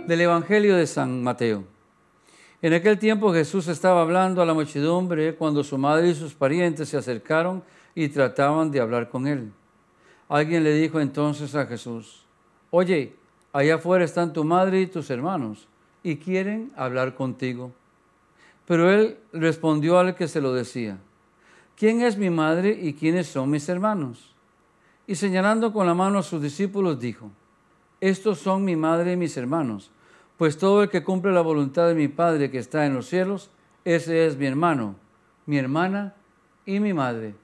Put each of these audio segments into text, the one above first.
Del Evangelio de San Mateo. En aquel tiempo Jesús estaba hablando a la muchedumbre cuando su madre y sus parientes se acercaron y trataban de hablar con él. Alguien le dijo entonces a Jesús: Oye, allá afuera están tu madre y tus hermanos, y quieren hablar contigo. Pero él respondió al que se lo decía: ¿Quién es mi madre y quiénes son mis hermanos? Y señalando con la mano a sus discípulos dijo: Estos son mi madre y mis hermanos, pues todo el que cumple la voluntad de mi Padre que está en los cielos, ese es mi hermano, mi hermana y mi madre.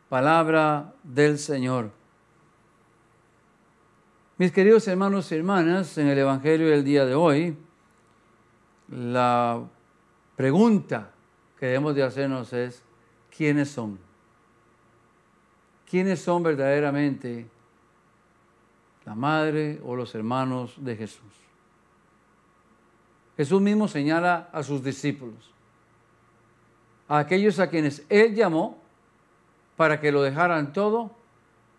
Palabra del Señor. Mis queridos hermanos y hermanas, en el Evangelio del día de hoy, la pregunta que debemos de hacernos es: ¿quiénes son? ¿Quiénes son verdaderamente la madre o los hermanos de Jesús? Jesús mismo señala a sus discípulos, a aquellos a quienes Él llamó para que lo dejaran todo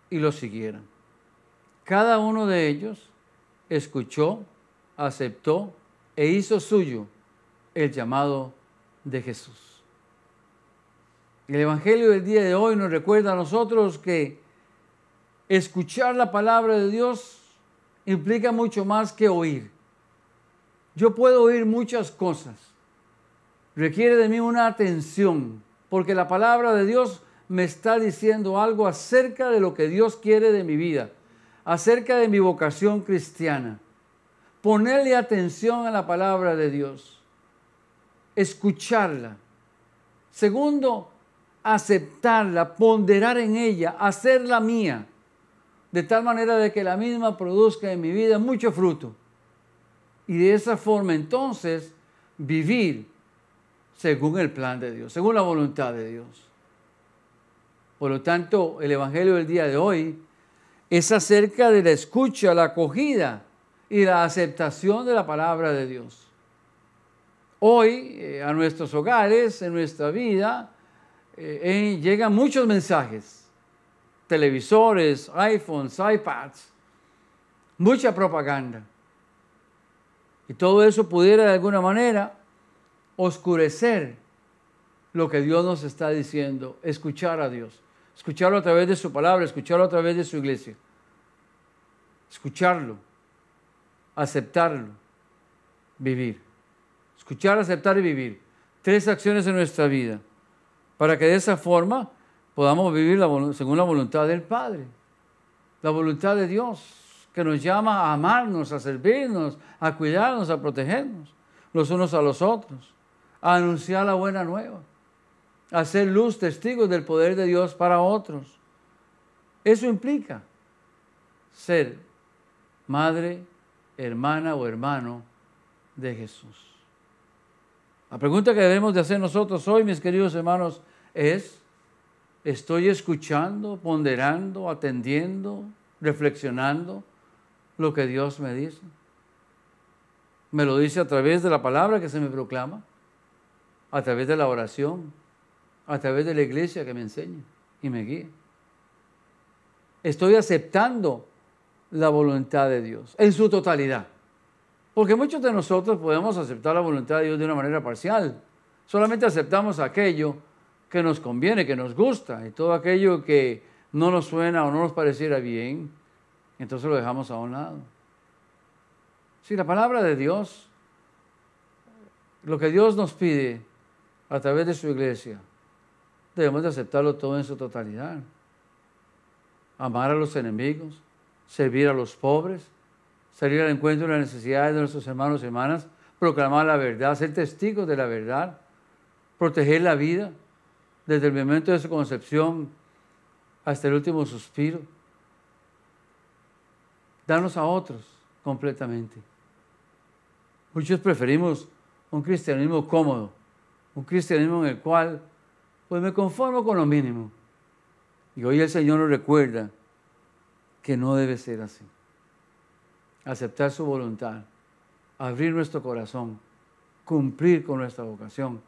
y lo siguieran. Cada uno de ellos escuchó, aceptó e hizo suyo el llamado de Jesús. El Evangelio del día de hoy nos recuerda a nosotros que escuchar la palabra de Dios implica mucho más que oír. Yo puedo oír muchas cosas. Requiere de mí una atención, porque la palabra de Dios me está diciendo algo acerca de lo que Dios quiere de mi vida, acerca de mi vocación cristiana. Ponerle atención a la palabra de Dios, escucharla. Segundo, aceptarla, ponderar en ella, hacerla mía, de tal manera de que la misma produzca en mi vida mucho fruto. Y de esa forma entonces vivir según el plan de Dios, según la voluntad de Dios. Por lo tanto, el Evangelio del día de hoy es acerca de la escucha, la acogida y la aceptación de la palabra de Dios. Hoy, a nuestros hogares, en nuestra vida, llegan muchos mensajes, televisores, iPhones, iPads, mucha propaganda. Y todo eso pudiera de alguna manera oscurecer lo que Dios nos está diciendo, escuchar a Dios. Escucharlo a través de su palabra, escucharlo a través de su iglesia. Escucharlo, aceptarlo, vivir. Escuchar, aceptar y vivir. 3 acciones en nuestra vida, para que de esa forma podamos vivir según la voluntad del Padre. La voluntad de Dios, que nos llama a amarnos, a servirnos, a cuidarnos, a protegernos los unos a los otros, a anunciar la buena nueva, a ser luz, testigos del poder de Dios para otros. Eso implica ser madre, hermana o hermano de Jesús. La pregunta que debemos de hacer nosotros hoy, mis queridos hermanos, es: ¿estoy escuchando, ponderando, atendiendo, reflexionando lo que Dios me dice? ¿Me lo dice a través de la palabra que se me proclama? ¿A través de la oración? ¿A través de la iglesia que me enseña y me guía? ¿Estoy aceptando la voluntad de Dios en su totalidad? Porque muchos de nosotros podemos aceptar la voluntad de Dios de una manera parcial. Solamente aceptamos aquello que nos conviene, que nos gusta, y todo aquello que no nos suena o no nos pareciera bien, entonces lo dejamos a un lado. Si la palabra de Dios, lo que Dios nos pide a través de su iglesia, debemos de aceptarlo todo en su totalidad. Amar a los enemigos, servir a los pobres, salir al encuentro de las necesidades de nuestros hermanos y hermanas, proclamar la verdad, ser testigos de la verdad, proteger la vida desde el momento de su concepción hasta el último suspiro, darnos a otros completamente. Muchos preferimos un cristianismo cómodo, un cristianismo en el cual pues me conformo con lo mínimo. Y hoy el Señor nos recuerda que no debe ser así. Aceptar su voluntad, abrir nuestro corazón, cumplir con nuestra vocación,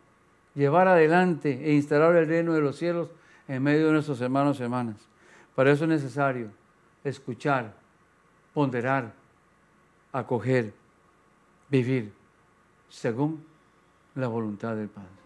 llevar adelante e instalar el reino de los cielos en medio de nuestros hermanos y hermanas. Para eso es necesario escuchar, ponderar, acoger vivir según la voluntad del Padre.